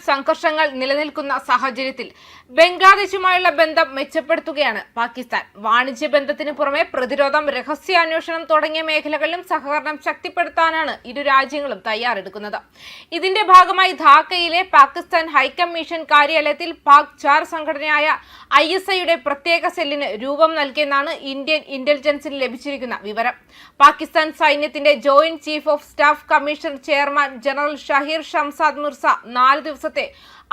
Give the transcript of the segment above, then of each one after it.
സംഘർഷങ്ങൾ നിലനിൽക്കുന്ന സാഹചര്യത്തിൽ ബംഗ്ലാദേശുമായുള്ള ബന്ധം മെച്ചപ്പെടുത്തുകയാണ് പാകിസ്ഥാൻ. വാണിജ്യ ബന്ധത്തിന് പുറമെ പ്രതിരോധം, രഹസ്യാന്വേഷണം തുടങ്ങിയ മേഖലകളിലും സഹകരണം ശക്തിപ്പെടുത്താനാണ് ഇരു രാജ്യങ്ങളും തയ്യാറെടുക്കുന്നത്. ഇതിന്റെ ഭാഗമായി ധാക്കയിലെ പാകിസ്ഥാൻ ഹൈക്കമ്മീഷൻ കാര്യാലയത്തിൽ പാക് ചാർ സംഘടനയായ ISIയുടെ പ്രത്യേക സെല്ലിന് രൂപം നൽകിയെന്നാണ് ഇന്ത്യൻ ഇന്റലിജൻസിന് ലഭിച്ചിരിക്കുന്ന വിവരം. പാകിസ്ഥാൻ സൈന്യത്തിന്റെ joint chief of staff commission chairman general Shaheer Shamsad Mirza 4 ദിവസത്തെ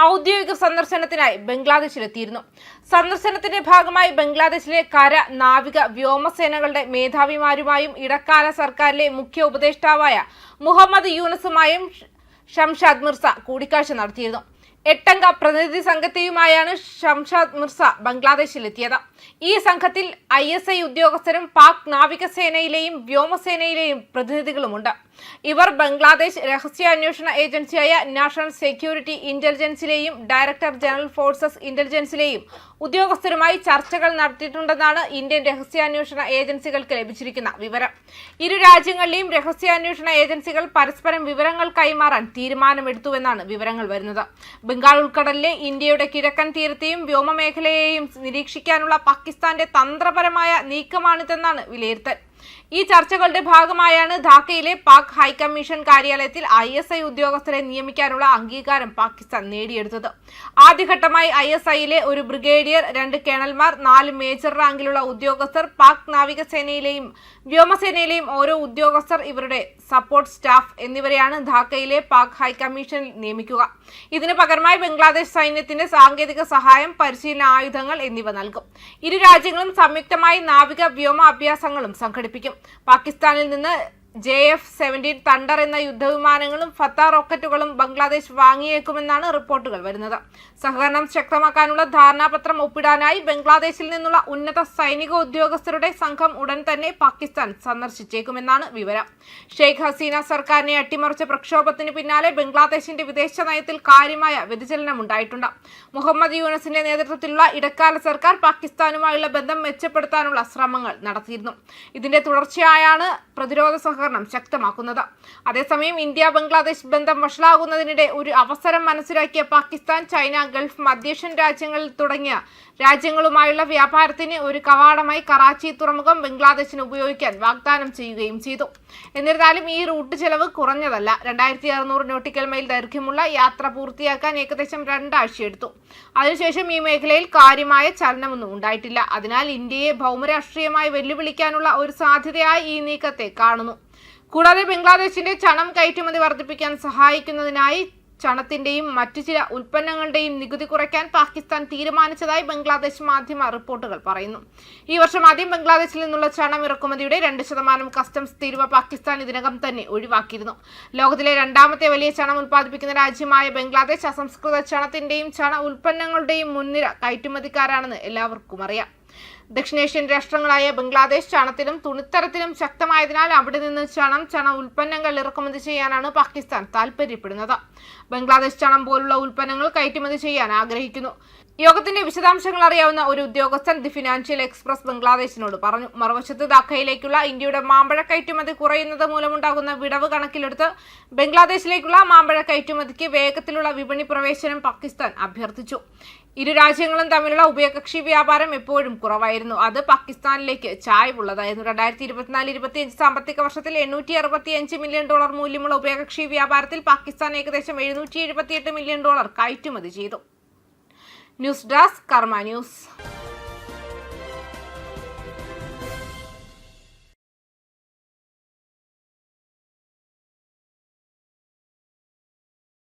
ഔദ്യോഗിക സന്ദർശനത്തിനായി ബംഗ്ലാദേശിലെത്തിയിരുന്നു. സന്ദർശനത്തിന്റെ ഭാഗമായി ബംഗ്ലാദേശിലെ കര, നാവിക, വ്യോമസേനകളുടെ മേധാവിമാരുമായും ഇടക്കാല സർക്കാരിലെ മുഖ്യ ഉപദേഷ്ടാവായ മുഹമ്മദ് യൂനസുമായും ഷംസാദ് മിർസ കൂടിക്കാഴ്ച നടത്തിയിരുന്നു. 8 അംഗ പ്രതിനിധി സംഘത്തെയുമായാണ് ഷംസാദ് മിർസ ബംഗ്ലാദേശിലെത്തിയത്. ഈ സംഘത്തിൽ ISI ഉദ്യോഗസ്ഥരും പാക് നാവികസേനയിലെയും വ്യോമസേനയിലെയും പ്രതിനിധികളുമുണ്ട്. ഇവർ ബംഗ്ലാദേശ് രഹസ്യാന്വേഷണ ഏജൻസിയായ നാഷണൽ സെക്യൂരിറ്റി ഇന്റലിജൻസിലെയും ഡയറക്ടർ ജനറൽ ഫോഴ്സസ് ഇന്റലിജൻസിലെയും ഉദ്യോഗസ്ഥരുമായി ചർച്ചകൾ നടത്തിയിട്ടുണ്ടെന്നാണ് ഇന്ത്യൻ രഹസ്യാന്വേഷണ ഏജൻസികൾക്ക് ലഭിച്ചിരിക്കുന്ന വിവരം. ഇരു രാജ്യങ്ങളിലെയും രഹസ്യാന്വേഷണ ഏജൻസികൾ പരസ്പരം വിവരങ്ങൾ കൈമാറാൻ തീരുമാനമെടുത്തുവെന്നാണ് വിവരങ്ങൾ വരുന്നത്. ബംഗാൾ ഉൾക്കടലിലെ ഇന്ത്യയുടെ കിഴക്കൻ തീരത്തെയും വ്യോമമേഖലയെയും നിരീക്ഷിക്കാനുള്ള പാകിസ്ഥാന്റെ തന്ത്രപരമായ നീക്കമാണിതെന്നാണ് വിലയിരുത്തൽ. ഈ ചർച്ചകളുടെ ഭാഗമായാണ് ധാക്കയിലെ പാക് ഹൈക്കമ്മീഷൻ കാര്യാലയത്തിൽ ISI ഉദ്യോഗസ്ഥരെ നിയമിക്കാനുള്ള അംഗീകാരം പാകിസ്ഥാൻ നേടിയെടുത്തത്. ആദ്യഘട്ടമായി ISIയിലെ ഒരു ബ്രിഗേഡിയർ, 2 കേണൽമാർ, 4 മേജർ റാങ്കിലുള്ള ഉദ്യോഗസ്ഥർ, പാക് നാവികസേനയിലെയും വ്യോമസേനയിലെയും ഓരോ ഉദ്യോഗസ്ഥർ, ഇവരുടെ സപ്പോർട്ട് സ്റ്റാഫ് എന്നിവരെയാണ് ധാക്കയിലെ പാക് ഹൈക്കമ്മീഷനിൽ നിയമിക്കുക. ഇതിന് പകരമായി ബംഗ്ലാദേശ് സൈന്യത്തിന്റെ സാങ്കേതിക സഹായം, പരിശീലന ആയുധങ്ങൾ എന്നിവ നൽകും. ഇരു രാജ്യങ്ങളും സംയുക്തമായി നാവിക വ്യോമ അഭ്യാസങ്ങളും സംഘടിപ്പിക്കും. പാകിസ്ഥാനിൽ നിന്ന് JF-17 തണ്ടർ എന്ന യുദ്ധവിമാനങ്ങളും ഫത്ത റോക്കറ്റുകളും ബംഗ്ലാദേശ് വാങ്ങിയേക്കുമെന്നാണ് റിപ്പോർട്ടുകൾ വരുന്നത്. സഹകരണം ശക്തമാക്കാനുള്ള ധാരണാപത്രം ഒപ്പിടാനായി ബംഗ്ലാദേശിൽ നിന്നുള്ള ഉന്നത സൈനിക ഉദ്യോഗസ്ഥരുടെ സംഘം ഉടൻ തന്നെ പാകിസ്ഥാൻ സന്ദർശിച്ചേക്കുമെന്നാണ് വിവരം. ഷെയ്ഖ് ഹസീന സർക്കാരിനെ അട്ടിമറിച്ച പ്രക്ഷോഭത്തിന് പിന്നാലെ ബംഗ്ലാദേശിന്റെ വിദേശ നയത്തിൽ കാര്യമായ വ്യതിചലനമുണ്ടായിട്ടുണ്ട്. മുഹമ്മദ് യൂനസിന്റെ നേതൃത്വത്തിലുള്ള ഇടക്കാല സർക്കാർ പാകിസ്ഥാനുമായുള്ള ബന്ധം മെച്ചപ്പെടുത്താനുള്ള ശ്രമങ്ങൾ നടത്തിയിരുന്നു. ഇതിന്റെ തുടർച്ചയായാണ് പ്രതിരോധ സഹകരണം ശക്തമാക്കുന്നത്. അതേസമയം ഇന്ത്യ ബംഗ്ലാദേശ് ബന്ധം വഷളാകുന്നതിനിടെ ഒരു അവസരം മനസ്സിലാക്കിയ പാകിസ്ഥാൻ ചൈന, ഗൾഫ്, മധ്യേഷ്യൻ രാജ്യങ്ങളിൽ തുടങ്ങിയ രാജ്യങ്ങളുമായുള്ള വ്യാപാരത്തിന് ഒരു കവാടമായി കറാച്ചി തുറമുഖം ബംഗ്ലാദേശിന് ഉപയോഗിക്കാൻ വാഗ്ദാനം ചെയ്യുകയും ചെയ്തു. എന്നിരുന്നാലും ഈ റൂട്ട് ചെലവ് കുറഞ്ഞതല്ല. 2600 നോട്ടിക്കൽ മൈൽ ദൈർഘ്യമുള്ള യാത്ര പൂർത്തിയാക്കാൻ ഏകദേശം 2 ആഴ്ചയെടുത്തു. അതിനുശേഷം ഈ മേഖലയിൽ കാര്യമായ ചലനമൊന്നും ഉണ്ടായിട്ടില്ല. അതിനാൽ ഇന്ത്യയെ ഭൗമരാഷ്ട്രീയമായി വെല്ലുവിളിക്കാനുള്ള ഒരു സാധ്യതയായി ഈ നീക്കത്തെ കാണുന്നു. കൂടാതെ ബംഗ്ലാദേശിന്റെ ചണം കയറ്റുമതി വർദ്ധിപ്പിക്കാൻ സഹായിക്കുന്നതിനായി ചണത്തിന്റെയും മറ്റു ചില ഉൽപ്പന്നങ്ങളുടെയും നികുതി കുറയ്ക്കാൻ പാകിസ്ഥാൻ തീരുമാനിച്ചതായി ബംഗ്ലാദേശ് മാധ്യമ റിപ്പോർട്ടുകൾ പറയുന്നു. ഈ വർഷം ആദ്യം ബംഗ്ലാദേശിൽ നിന്നുള്ള ചണം ഇറക്കുമതിയുടെ 2% കസ്റ്റംസ് തീരുവ പാകിസ്ഥാൻ ഇതിനകം തന്നെ ഒഴിവാക്കിയിരുന്നു. ലോകത്തിലെ 2ാമത്തെ വലിയ ചണം ഉൽപ്പാദിപ്പിക്കുന്ന രാജ്യമായ ബംഗ്ലാദേശ് അസംസ്കൃത ചണത്തിന്റെയും ചണ ഉൽപ്പന്നങ്ങളുടെയും മുൻനിര കയറ്റുമതിക്കാരാണെന്ന് എല്ലാവർക്കും അറിയാം. ദക്ഷിണേഷ്യൻ രാഷ്ട്രങ്ങളായ ബംഗ്ലാദേശ് ചണത്തിലും തുണിത്തരത്തിലും ശക്തമായതിനാൽ അവിടെ നിന്ന് ചണ ഉൽപ്പന്നങ്ങൾ ഇറക്കുമതി ചെയ്യാനാണ് പാകിസ്ഥാൻ താൽപര്യപ്പെടുന്നത്. ബംഗ്ലാദേശ് ചണം പോലുള്ള ഉൽപ്പന്നങ്ങൾ കയറ്റുമതി ചെയ്യാൻ ആഗ്രഹിക്കുന്നു. യോഗത്തിന്റെ വിശദാംശങ്ങൾ അറിയാവുന്ന ഒരു ഉദ്യോഗസ്ഥൻ ദി ഫിനാൻഷ്യൽ എക്സ്പ്രസ് ബംഗ്ലാദേശിനോട് പറഞ്ഞു. മറുവശത്ത് ധാക്കയിലേക്കുള്ള ഇന്ത്യയുടെ മാമ്പഴ കയറ്റുമതി കുറയുന്നത് മൂലമുണ്ടാകുന്ന വിടവ് കണക്കിലെടുത്ത് ബംഗ്ലാദേശിലേക്കുള്ള മാമ്പഴ കയറ്റുമതിക്ക് വേഗത്തിലുള്ള വിപണി പ്രവേശനം പാകിസ്ഥാൻ അഭ്യർത്ഥിച്ചു. ഇരു രാജ്യങ്ങളും തമ്മിലുള്ള ഉഭയകക്ഷി വ്യാപാരം എപ്പോഴും കുറവായിരുന്നു. അത് പാകിസ്ഥാനിലേക്ക് ചായ്വുള്ളതായിരുന്നു. 2024-25 സാമ്പത്തിക വർഷത്തിൽ $865 മില്യൺ മൂല്യമുള്ള ഉഭയകക്ഷി വ്യാപാരത്തിൽ പാകിസ്ഥാൻ ഏകദേശം $778 മില്യൺ കയറ്റുമതി ചെയ്തു. ന്യൂസ് ഡെസ്ക് കർമ്മ ന്യൂസ്.